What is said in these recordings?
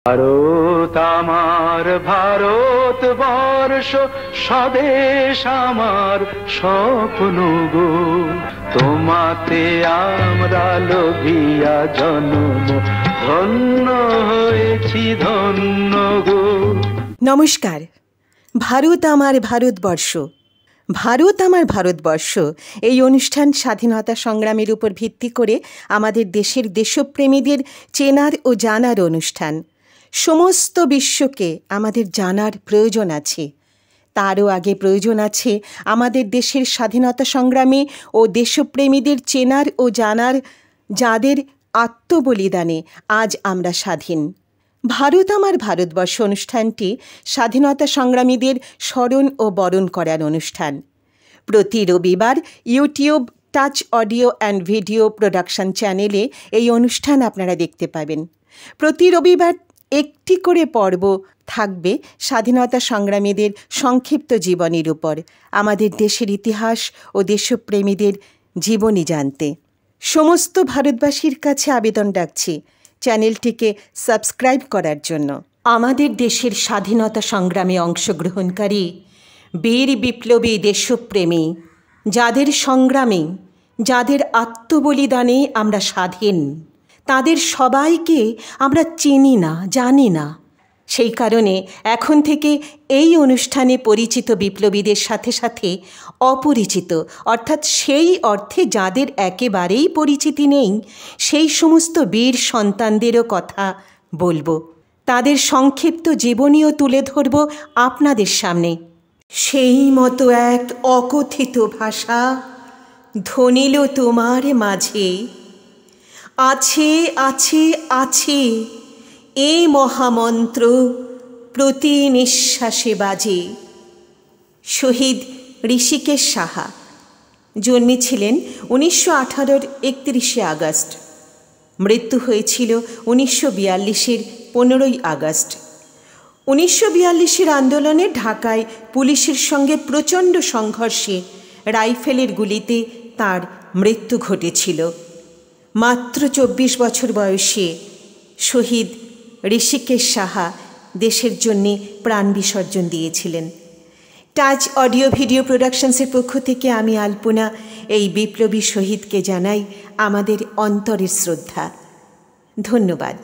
ভারত আমার ভারতবর্ষ, স্বদেশ আমার স্বপ্ন গো। তোমাতে আমরা লোভিয়া জন্ম, ধন্য হয়েছি ধন্য গো। নমস্কার। ভারত আমার ভারতবর্ষ, ভারত আমার ভারতবর্ষ এই অনুষ্ঠান স্বাধীনতা সংগ্রামের উপর ভিত্তি করে আমাদের দেশের দেশপ্রেমীদের চেনার ও জানার অনুষ্ঠান। সমস্ত বিশ্বকে আমাদের জানার প্রয়োজন আছে। তারও আগে প্রয়োজন আছে আমাদের দেশের স্বাধীনতা সংগ্রামী ও দেশপ্রেমীদের চেনার ও জানার, যাদের আত্মবলিদানে আজ আমরা স্বাধীন। ভারত আমার ভারতবর্ষ অনুষ্ঠানটি স্বাধীনতা সংগ্রামীদের স্মরণ ও বরণ করার অনুষ্ঠান। প্রতি রবিবার YouTube touch audio and video production চ্যানেলে এই অনুষ্ঠান আপনারা দেখতে পাবেন। প্রতি রবিবার একটি করে পর্ব থাকবে স্বাধীনতা সংগ্রামীদের সংক্ষিপ্ত জীবনীর উপর, আমাদের দেশের ইতিহাস ও দেশপ্রেমীদের জীবনী জানতে। সমস্ত ভারতবাসীর কাছে আবেদন রাখছি চ্যানেলটিকে সাবস্ক্রাইব করার জন্য। আমাদের দেশের স্বাধীনতা সংগ্রামে অংশগ্রহণকারী বীর বিপ্লবী দেশপ্রেমী, যাদের সংগ্রামে, যাদের আত্মবলিদানে আমরা স্বাধীন, তাদের সবাইকে আমরা চিনি না, জানি না। সেই কারণে এখন থেকে এই অনুষ্ঠানে পরিচিত বিপ্লবীদের সাথে সাথে অপরিচিত, অর্থাৎ সেই অর্থে যাদের একেবারেই পরিচিতি নেই, সেই সমস্ত বীর সন্তানদেরও কথা বলবো। তাদের সংক্ষিপ্ত জীবনীও তুলে ধরব আপনাদের সামনে। সেই মতো এক অকথিত ভাষা ধ্বনিল তোমার মাঝে, আছে আছে আছে এ মহামন্ত্র প্রতি নিঃশ্বাসে বাজে। শহীদ ঋষিকেশ সাহা জন্মেছিলেন 1918-র 31শে আগস্ট। মৃত্যু হয়েছিল 1942-এর 15ই আগস্ট। 1942-এর আন্দোলনে ঢাকায় পুলিশের সঙ্গে প্রচণ্ড সংঘর্ষে রাইফেলের গুলিতে তার মৃত্যু ঘটেছিল। মাত্র 24 বছর বয়সে শহীদ ঋষিকেশ সাহা দেশের জন্যে প্রাণ বিসর্জন দিয়েছিলেন। টাচ অডিও ভিডিও প্রোডাকশনসের পক্ষ থেকে আমি আলপনা এই বিপ্লবী শহীদকে জানাই আমাদের অন্তরের শ্রদ্ধা। ধন্যবাদ।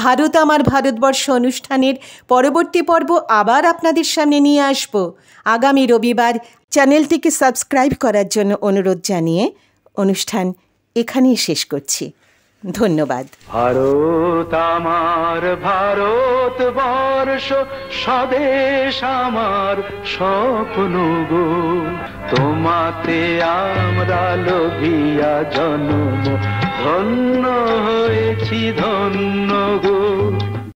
ভারত আমার ভারতবর্ষ অনুষ্ঠানের পরবর্তী পর্ব আবার আপনাদের সামনে নিয়ে আসব আগামী রবিবার। চ্যানেলটিকে সাবস্ক্রাইব করার জন্য অনুরোধ জানিয়ে অনুষ্ঠান এখানেই শেষ করছি। ধন্যবাদ। ভারত আমার ভারতবর্ষ, স্বদেশ আমার স্বপ্ন গো। তোমাতে আমরা লোভিয়া জন্ম, ধন্য হয়েছি ধন্য গো।